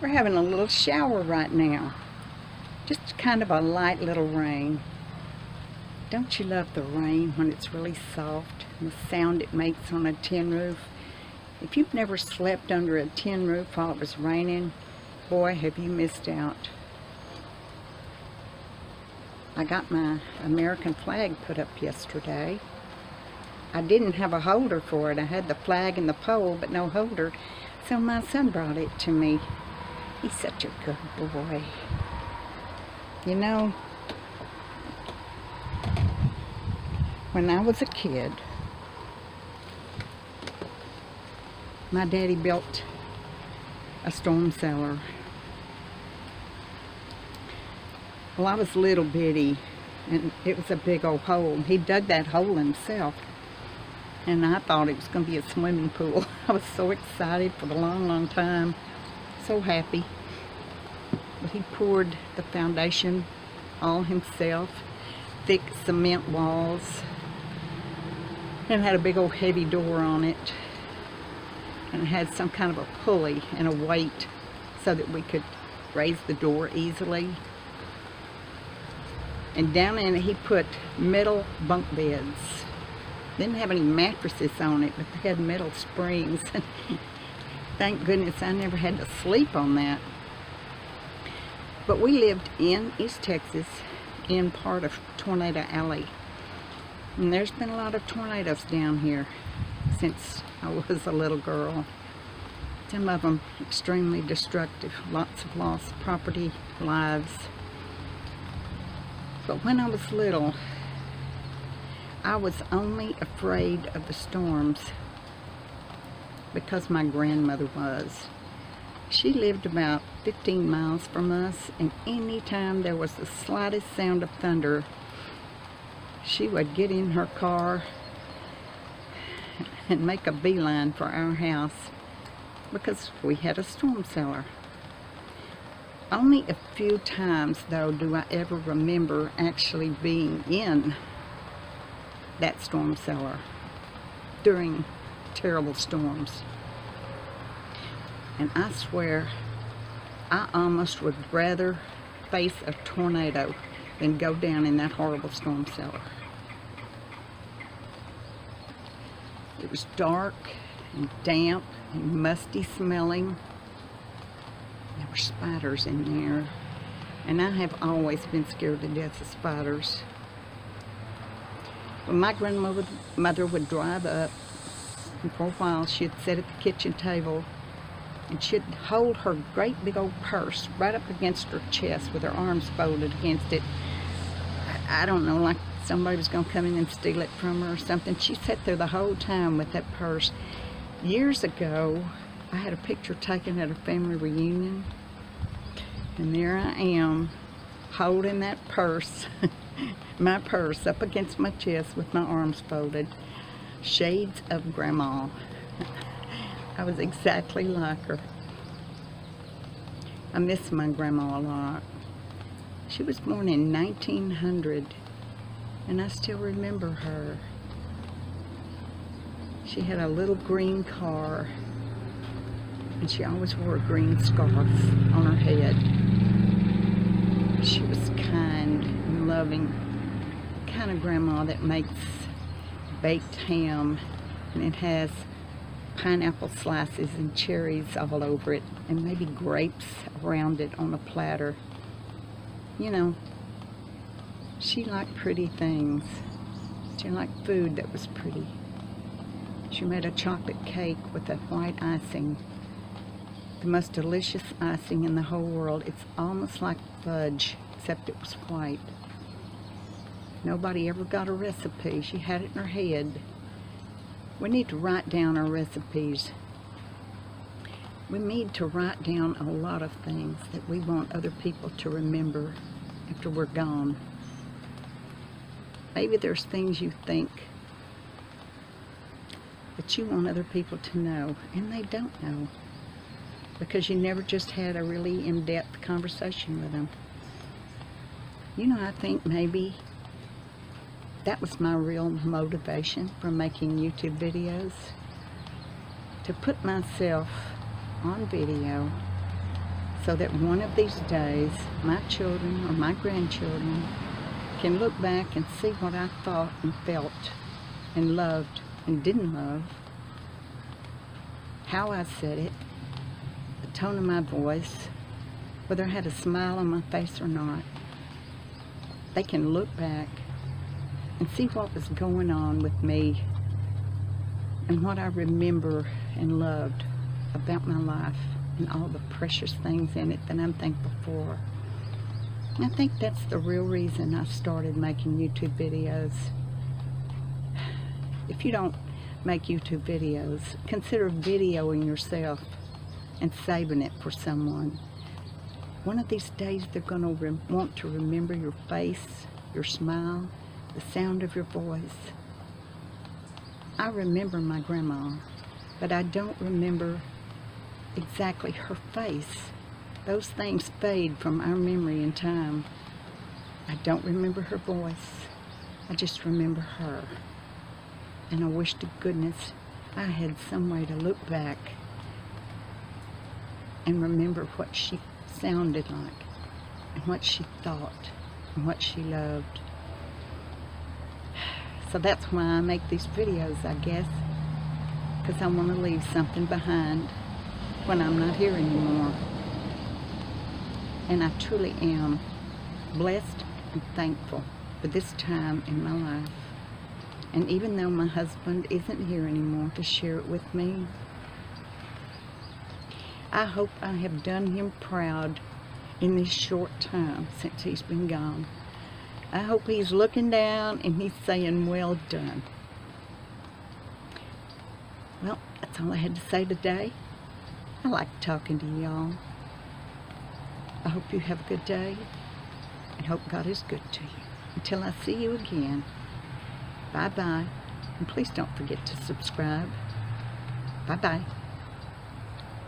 We're having a little shower right now. Just kind of a light little rain. Don't you love the rain when it's really soft and the sound it makes on a tin roof? If you've never slept under a tin roof while it was raining, boy, have you missed out. I got my American flag put up yesterday. I didn't have a holder for it. I had the flag and the pole, but no holder. So my son brought it to me. He's such a good boy. You know, when I was a kid, my daddy built a storm cellar. Well, I was little bitty, and it was a big old hole. He dug that hole himself, and I thought it was going to be a swimming pool. I was so excited for a long, long time, so happy. But he poured the foundation all himself, thick cement walls, and had a big old heavy door on it, and it had some kind of a pulley and a weight so that we could raise the door easily. And down in it he put metal bunk beds. Didn't have any mattresses on it, but they had metal springs. Thank goodness I never had to sleep on that. But we lived in East Texas, in part of Tornado Alley. And there's been a lot of tornadoes down here since I was a little girl. Some of them extremely destructive, lots of lost property, lives. But when I was little, I was only afraid of the storms because my grandmother was. She lived about 15 miles from us, and any time there was the slightest sound of thunder, she would get in her car and make a beeline for our house because we had a storm cellar. Only a few times, though, do I ever remember actually being in that storm cellar during terrible storms. And I swear, I almost would rather face a tornado than go down in that horrible storm cellar. It was dark and damp and musty smelling. There were spiders in there, and I have always been scared to death of spiders. When my grandmother would drive up, and for a while she'd sit at the kitchen table, and she'd hold her great big old purse right up against her chest with her arms folded against it. I don't know, like somebody was going to come in and steal it from her or something. She sat there the whole time with that purse. Years ago, I had a picture taken at a family reunion, and there I am holding that purse, my purse, up against my chest with my arms folded. Shades of Grandma. I was exactly like her. I miss my grandma a lot. She was born in 1900, and I still remember her. She had a little green car, and she always wore a green scarf on her head. She was kind and loving, the kind of grandma that makes baked ham, and it has pineapple slices and cherries all over it, and maybe grapes around it on a platter. You know, she liked pretty things. She liked food that was pretty. She made a chocolate cake with a white icing. The most delicious icing in the whole world. It's almost like fudge, except it was white. Nobody ever got a recipe. She had it in her head. We need to write down our recipes. We need to write down a lot of things that we want other people to remember after we're gone. Maybe there's things you think that you want other people to know, and they don't know, because you never just had a really in-depth conversation with them. You know, I think maybe that was my real motivation for making YouTube videos, to put myself on video so that one of these days my children or my grandchildren can look back and see what I thought and felt and loved and didn't love, how I said it, the tone of my voice, whether I had a smile on my face or not. They can look back and see what was going on with me and what I remember and loved about my life and all the precious things in it that I'm thankful for. And I think that's the real reason I started making YouTube videos. If you don't make YouTube videos, consider videoing yourself and saving it for someone. One of these days they're going to want to remember your face, your smile, the sound of your voice. I remember my grandma, but I don't remember exactly her face. Those things fade from our memory in time. I don't remember her voice. I just remember her. And I wish to goodness I had some way to look back and remember what she sounded like and what she thought and what she loved. So that's why I make these videos, I guess, because I want to leave something behind when I'm not here anymore. And I truly am blessed and thankful for this time in my life. And even though my husband isn't here anymore to share it with me, I hope I have done him proud in this short time since he's been gone. I hope he's looking down and he's saying, well done. Well, that's all I had to say today. I like talking to y'all. I hope you have a good day and hope God is good to you. Until I see you again, bye-bye. And please don't forget to subscribe. Bye-bye.